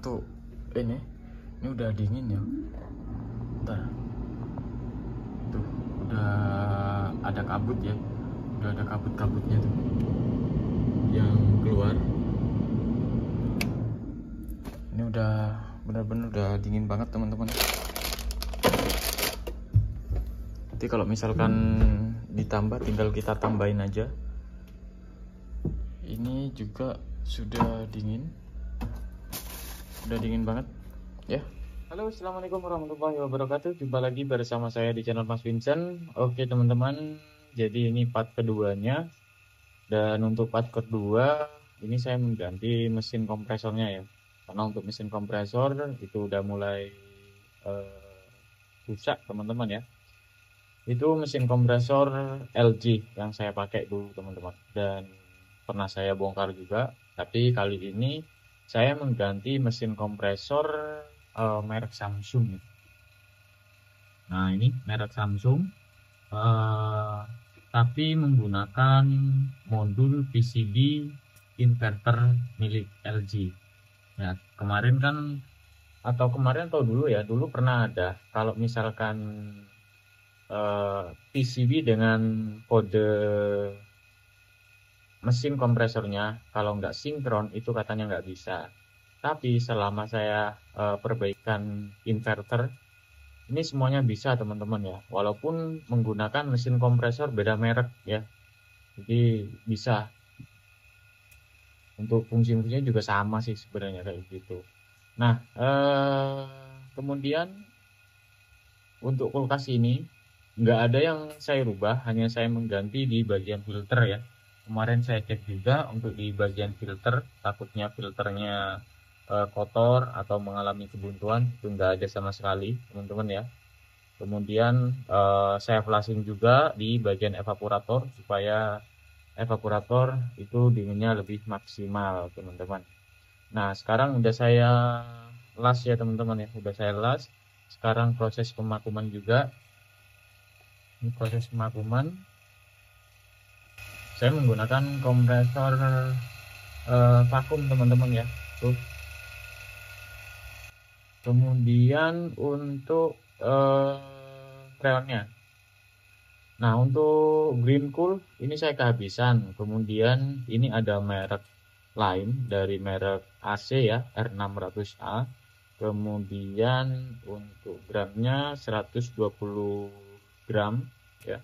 untuk ini udah dingin ya. Bentar. Tuh, udah ada kabut ya. Udah ada kabut-kabutnya tuh yang keluar. Ini udah bener-bener udah dingin banget teman-teman. Nanti kalau misalkan ditambah, tinggal kita tambahin aja. Ini juga sudah dingin, udah dingin banget ya. Halo, assalamualaikum warahmatullahi wabarakatuh. Jumpa lagi bersama saya di channel Mas Vincent. Oke teman-teman, jadi ini part keduanya. Dan untuk part kedua ini saya mengganti mesin kompresornya ya, karena untuk mesin kompresor itu udah mulai rusak teman-teman ya. Itu mesin kompresor LG yang saya pakai dulu teman-teman, dan pernah saya bongkar juga. Tapi kali ini saya mengganti mesin kompresor merek Samsung. Nah ini merek Samsung, tapi menggunakan modul PCB inverter milik LG. Ya kemarin atau dulu ya, dulu pernah ada kalau misalkan PCB dengan kode mesin kompresornya kalau nggak sinkron itu katanya nggak bisa. Tapi selama saya perbaikan inverter, ini semuanya bisa teman-teman ya, walaupun menggunakan mesin kompresor beda merek ya, jadi bisa. Untuk fungsi-fungsinya juga sama sih sebenarnya kayak gitu. Nah kemudian untuk kulkas ini nggak ada yang saya rubah, hanya saya mengganti di bagian filter ya. Kemarin saya cek juga untuk di bagian filter, takutnya filternya kotor atau mengalami kebuntuan, itu nggak ada sama sekali teman-teman ya. Kemudian saya flashing juga di bagian evaporator supaya evaporator itu dinginnya lebih maksimal teman-teman. Nah sekarang udah saya las ya teman-teman ya, udah saya las. Sekarang proses pemakuman juga. Ini proses pemakuman, saya menggunakan kompresor vakum teman-teman ya tuh. Kemudian untuk freonnya, nah untuk green cool ini saya kehabisan. Kemudian ini ada merek lain dari merek AC ya, R600A. Kemudian untuk gramnya 120 gram ya.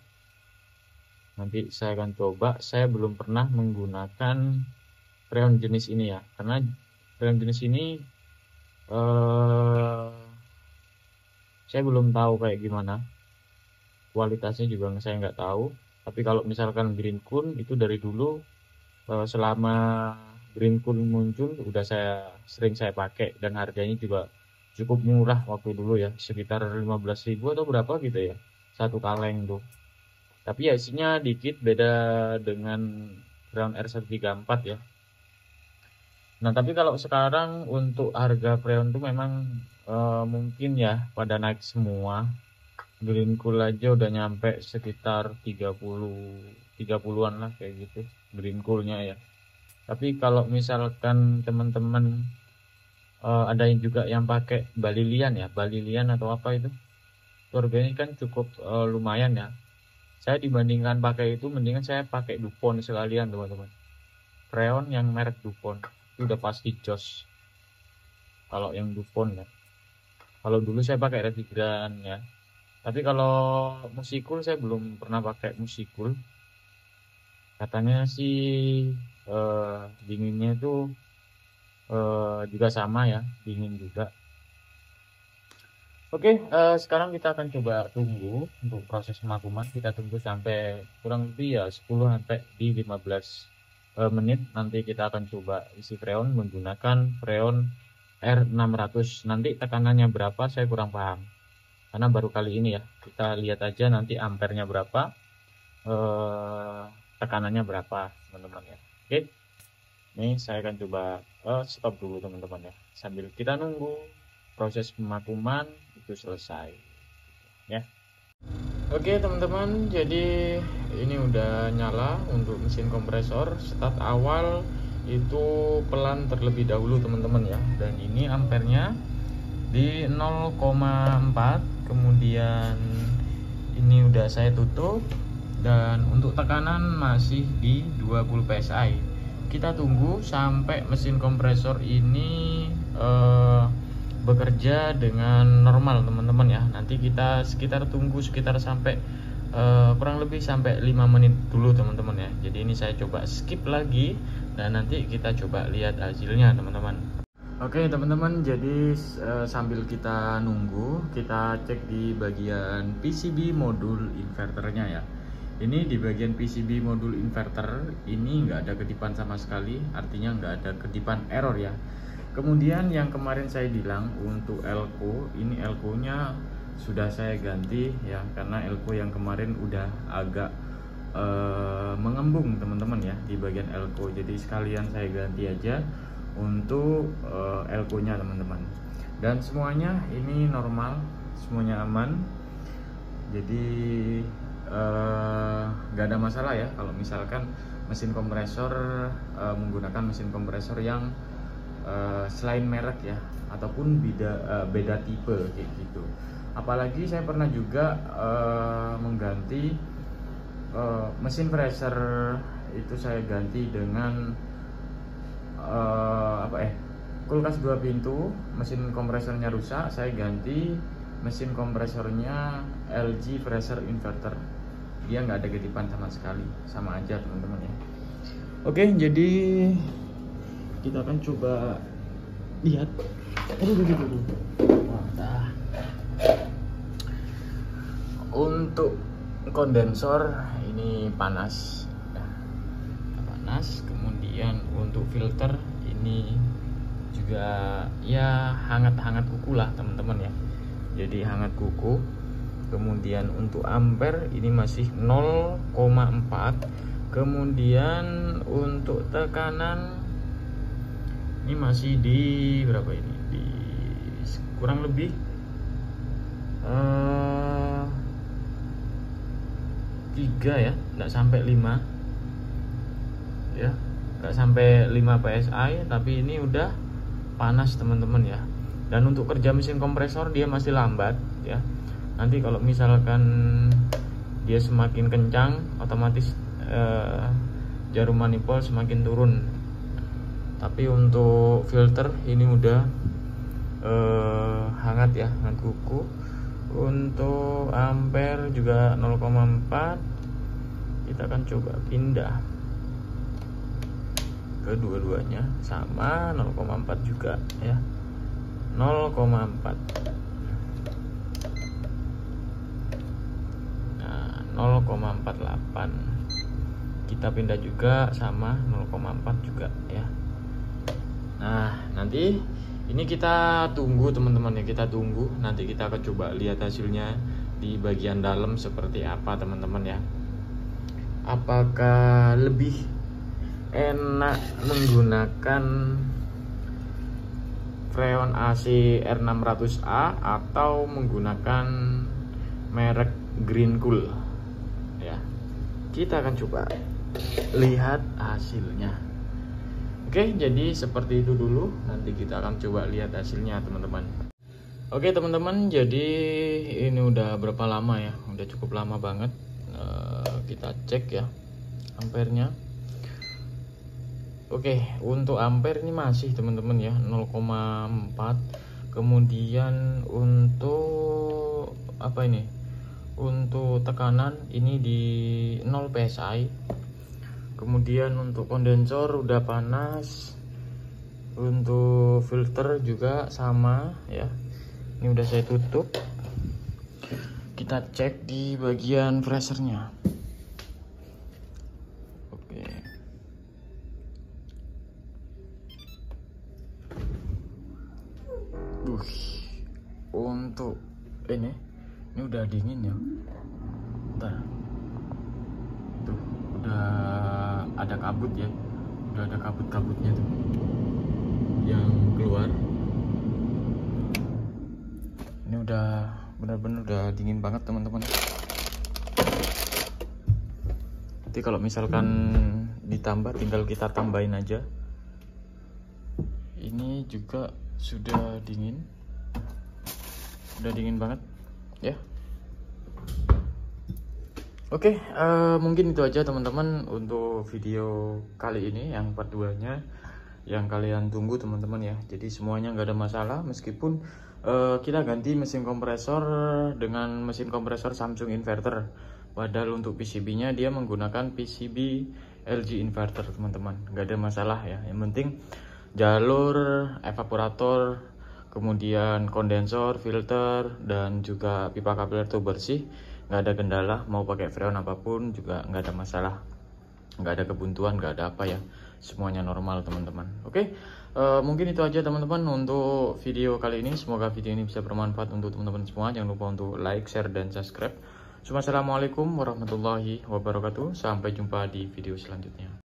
Nanti saya akan coba. Saya belum pernah menggunakan freon jenis ini ya, karena freon jenis ini saya belum tahu kayak gimana kualitasnya, juga saya nggak tahu. Tapi kalau misalkan green cool itu dari dulu, selama green cool muncul udah sering saya pakai, dan harganya juga cukup murah waktu dulu ya, sekitar 15.000 atau berapa gitu ya, satu kaleng tuh. Tapi ya isinya dikit, beda dengan freon R134 ya. Nah tapi kalau sekarang untuk harga freon tuh memang mungkin ya pada naik semua. Green cool aja udah nyampe sekitar 30-an lah kayak gitu green coolnya ya. Tapi kalau misalkan teman-teman ada juga yang pakai Balilian ya, Balilian atau apa itu, harganya kan cukup lumayan ya. Saya dibandingkan pakai itu, mendingan saya pakai Dupont sekalian teman-teman. Freon yang merek Dupont itu udah pasti jos kalau yang Dupont ya. Kalau dulu saya pakai Revigran ya. Tapi kalau Musikul saya belum pernah pakai Musikul. Katanya sih dinginnya itu juga sama ya, dingin juga. Oke, sekarang kita akan coba tunggu untuk proses pemakuman. Kita tunggu sampai kurang lebih ya 10 sampai di 15 menit. Nanti kita akan coba isi freon menggunakan freon R600. Nanti tekanannya berapa saya kurang paham, karena baru kali ini ya. Kita lihat aja nanti ampernya berapa, tekanannya berapa teman-teman ya. Oke, ini saya akan coba stop dulu teman-teman ya, sambil kita nunggu proses pemakuman itu selesai ya. Oke teman-teman, jadi ini udah nyala untuk mesin kompresor. Start awal itu pelan terlebih dahulu teman-teman ya. Dan ini ampernya di 0,4, kemudian ini udah saya tutup, dan untuk tekanan masih di 20 psi. Kita tunggu sampai mesin kompresor ini bekerja dengan normal teman-teman ya. Nanti kita tunggu sekitar sampai kurang lebih sampai 5 menit dulu teman-teman ya. Jadi ini saya coba skip lagi dan nanti kita coba lihat hasilnya teman-teman. Oke teman-teman, jadi sambil kita nunggu, kita cek di bagian PCB modul inverternya ya. Ini di bagian PCB modul inverter ini nggak ada kedipan sama sekali, artinya nggak ada kedipan error ya. Kemudian yang kemarin saya bilang untuk elko, ini elko-nya sudah saya ganti ya, karena elko yang kemarin udah agak mengembung teman-teman ya di bagian elko. Jadi sekalian saya ganti aja untuk elko-nya teman-teman. Dan semuanya ini normal, semuanya aman. Jadi nggak ada masalah ya kalau misalkan mesin kompresor menggunakan mesin kompresor yang selain merek ya, ataupun beda tipe kayak gitu. Apalagi saya pernah juga mengganti mesin pressure itu, saya ganti dengan kulkas 2 pintu, mesin kompresornya rusak, saya ganti mesin kompresornya LG pressure inverter. Dia nggak ada kedipan sama sekali, sama aja teman-teman ya. Oke, jadi kita akan coba lihat. Untuk kondensor ini panas, kemudian untuk filter ini juga ya hangat-hangat kuku lah teman-teman ya. Jadi hangat kuku. Kemudian untuk ampere ini masih 0,4. Kemudian untuk tekanan ini masih di berapa ini? Di kurang lebih 3 ya, nggak sampai 5 ya, nggak sampai 5 psi, tapi ini udah panas teman-teman ya. Dan untuk kerja mesin kompresor dia masih lambat ya. Nanti kalau misalkan dia semakin kencang, otomatis jarum manifold semakin turun. Tapi untuk filter ini udah hangat ya, hangat kuku. Untuk ampere juga 0,4. Kita akan coba pindah kedua-duanya sama 0,4 juga ya, 0,4. 0,48. Kita pindah juga sama 0,4 juga ya. Nah nanti ini kita tunggu teman-teman ya, kita tunggu, nanti kita akan coba lihat hasilnya di bagian dalam seperti apa teman-teman ya. Apakah lebih enak menggunakan Freon AC R600A atau menggunakan merek Greencool ya. Kita akan coba lihat hasilnya. Oke, jadi seperti itu dulu. Nanti kita akan coba lihat hasilnya teman-teman. Oke teman-teman, jadi ini udah berapa lama ya? Udah cukup lama banget. Kita cek ya ampernya. Oke, untuk ampere ini masih teman-teman ya 0,4. Kemudian untuk apa ini? Untuk tekanan ini di 0 psi. Kemudian untuk kondensor udah panas. Untuk filter juga sama ya. Ini udah saya tutup. Kita cek di bagian pressernya. Oke. Untuk ini udah dingin ya. Bentar. Tuh, udah ada kabut ya. Udah ada kabut-kabutnya tuh yang keluar. Ini udah benar-benar udah dingin banget teman-teman. Nanti kalau misalkan ditambah tinggal kita tambahin aja ini juga sudah dingin banget ya. Oke, mungkin itu aja teman-teman untuk video kali ini yang part 2 nya yang kalian tunggu teman-teman ya. Jadi semuanya nggak ada masalah, meskipun kita ganti mesin kompresor dengan mesin kompresor Samsung inverter, padahal untuk PCB nya dia menggunakan PCB LG inverter teman-teman. Nggak ada masalah ya, yang penting jalur evaporator, kemudian kondensor, filter, dan juga pipa kapiler itu bersih, nggak ada kendala. Mau pakai freon apapun juga nggak ada masalah, nggak ada kebuntuan, nggak ada apa ya, semuanya normal teman-teman. Oke, mungkin itu aja teman-teman untuk video kali ini. Semoga video ini bisa bermanfaat untuk teman-teman semua. Jangan lupa untuk like, share, dan subscribe. Assalamualaikum warahmatullahi wabarakatuh. Sampai jumpa di video selanjutnya.